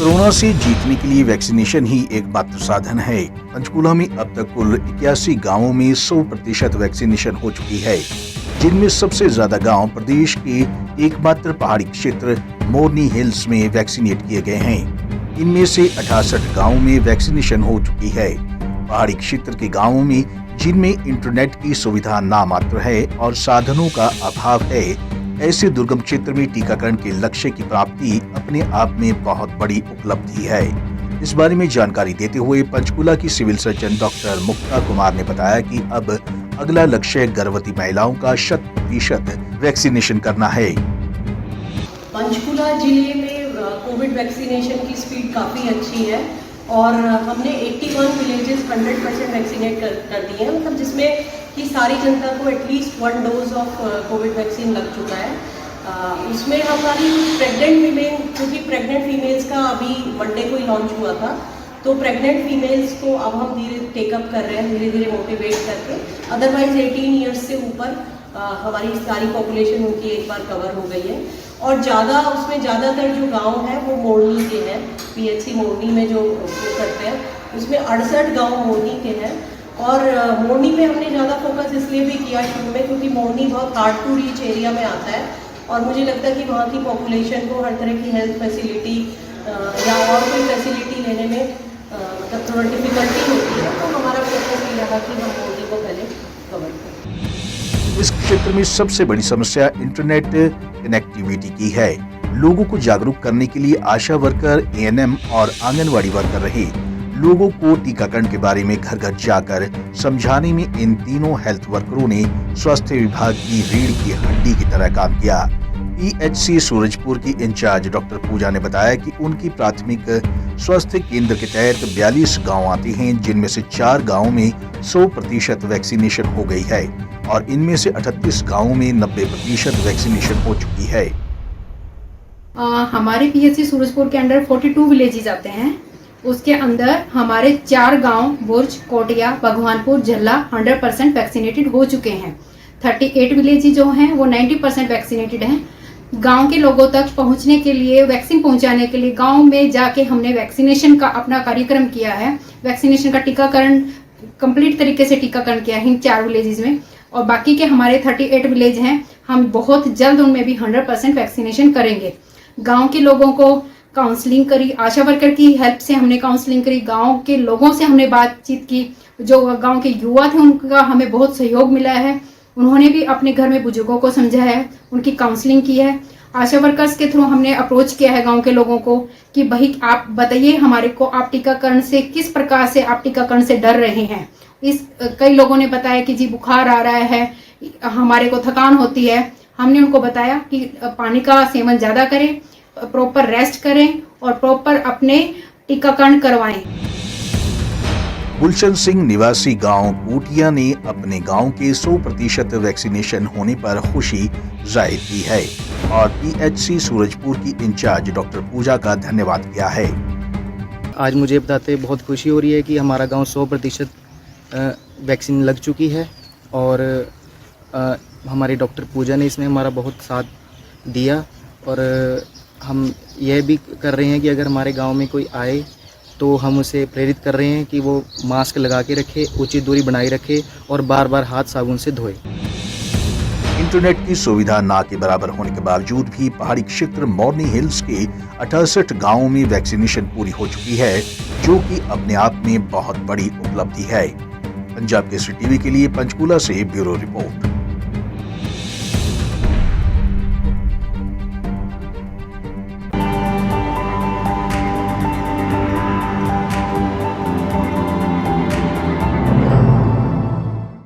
Corona से जीतने के लिए वैक्सीनेशन ही एकमात्र साधन है। पंचकूला में अब तक कुल 81 गाँवों में 100% वैक्सीनेशन हो चुकी है, जिनमें सबसे ज्यादा गांव प्रदेश के एकमात्र पहाड़ी क्षेत्र मोरनी हिल्स में वैक्सीनेट किए गए हैं। इनमें से 68 गाँवों में वैक्सीनेशन हो चुकी है। पहाड़ी क्षेत्र के गाँवों में जिनमें इंटरनेट की सुविधा नामात्र है और साधनों का अभाव है, ऐसे दुर्गम क्षेत्र में टीकाकरण के लक्ष्य की प्राप्ति अपने आप में बहुत बड़ी उपलब्धि है। इस बारे में जानकारी देते हुए पंचकूला की सिविल सर्जन डॉक्टर मुक्ता कुमार ने बताया कि अब अगला लक्ष्य गर्भवती महिलाओं का 100% वैक्सीनेशन करना है। पंचकूला जिले में कोविड वैक्सीनेशन की स्पीड काफ़ी अच्छी है और हमने 81 विलेजेस 100% वैक्सीनेट कर दिए हैं, मतलब जिसमें कि सारी जनता को at least 1 dose of Covid vaccine लग चुका है। उसमें हमारी प्रेग्नेंट फीमेल, क्योंकि प्रेग्नेंट फीमेल्स का अभी मंडे को ही लॉन्च हुआ था, तो प्रेग्नेंट फीमेल्स को अब हम धीरे टेकअप कर रहे हैं, धीरे धीरे मोटिवेट करके। अदरवाइज 18 ईयर्स से ऊपर हमारी सारी पॉपुलेशन उनकी एक बार कवर हो गई है। और उसमें ज़्यादातर जो गांव है वो मोरनी के हैं। पीएचसी मोरनी में जो करते हैं उसमें 68 गांव मोरनी के हैं। और मोरनी में हमने ज़्यादा फोकस इसलिए भी किया शुरू में क्योंकि मोरनी बहुत हार्ड टू रीच एरिया में आता है और मुझे लगता है कि वहाँ की पॉपुलेशन को हर तरह की हेल्थ फैसिलिटी या और कोई फैसिलिटी लेने में मतलब थोड़ा डिफिकल्टी होती है, तो हमारा फोकस ये रहा कि हम मोरनी को पहले कवर करें। इस क्षेत्र में सबसे बड़ी समस्या इंटरनेट कनेक्टिविटी की है। लोगों को जागरूक करने के लिए आशा वर्कर, एएनएम और आंगनवाड़ी वर्कर रहे। लोगों को टीकाकरण के बारे में घर घर जाकर समझाने में इन तीनों हेल्थ वर्करों ने स्वास्थ्य विभाग की रीढ़ की हड्डी की तरह काम किया। पीएचसी सूरजपुर की इंचार्ज डॉक्टर पूजा ने बताया कि उनकी प्राथमिक स्वास्थ्य केंद्र के तहत 42 गांव आते हैं, जिनमें से 4 गांवों में 100% वैक्सीनेशन हो गई है और इनमें से 38 गांवों में 90% वैक्सीनेशन हो चुकी है। हमारे पीएचसी सूरजपुर के अंडर 42 विलेजेस आते हैं। उसके अंदर हमारे 4 गांव बुर्ज, कोटिया, भगवानपुर, झल्ला 100% वैक्सीनेटेड हो चुके हैं। 38 विलेज जो हैं वो 90% वैक्सीनेटेड हैं। गांव के लोगों तक पहुंचने के लिए, वैक्सीन पहुंचाने के लिए गांव में जाके हमने वैक्सीनेशन का अपना कार्यक्रम किया है। वैक्सीनेशन का टीकाकरण कंप्लीट तरीके से टीकाकरण किया है इन 4 विलेजेस में। और बाकी के हमारे 38 विलेज हैं, हम बहुत जल्द उनमें भी 100% वैक्सीनेशन करेंगे। गांव के लोगों को काउंसलिंग करी, आशा वर्कर की हेल्प से हमने काउंसलिंग करी, गांव के लोगों से हमने बातचीत की। जो गांव के युवा थे उनका हमें बहुत सहयोग मिला है। उन्होंने भी अपने घर में बुजुर्गों को समझा है, उनकी काउंसलिंग की है। आशा वर्कर्स के थ्रू हमने अप्रोच किया है गांव के लोगों को कि भाई आप बताइए हमारे को, आप टीकाकरण से किस प्रकार से आप टीकाकरण से डर रहे हैं। कई लोगों ने बताया कि जी बुखार आ रहा है, हमारे को थकान होती है। हमने उनको बताया कि पानी का सेवन ज़्यादा करें, प्रॉपर रेस्ट करें और प्रॉपर अपने टीकाकरण करवाएं। गुलशन सिंह निवासी गांव कोटिया ने अपने गांव के 100% वैक्सीनेशन होने पर खुशी जाहिर की है और पीएचसी सूरजपुर की इंचार्ज डॉक्टर पूजा का धन्यवाद किया है। आज मुझे बताते बहुत खुशी हो रही है कि हमारा गांव 100% वैक्सीन लग चुकी है और हमारी डॉक्टर पूजा ने इसमें हमारा बहुत साथ दिया। और हम यह भी कर रहे हैं कि अगर हमारे गांव में कोई आए तो हम उसे प्रेरित कर रहे हैं कि वो मास्क लगा के रखे, उचित दूरी बनाए रखे और बार बार हाथ साबुन से धोए। इंटरनेट की सुविधा ना के बराबर होने के बावजूद भी पहाड़ी क्षेत्र मोरनी हिल्स के 68 गांवों में वैक्सीनेशन पूरी हो चुकी है, जो कि अपने आप में बहुत बड़ी उपलब्धि है। पंजाब केसरी टीवी के लिए पंचकूला से ब्यूरो रिपोर्ट।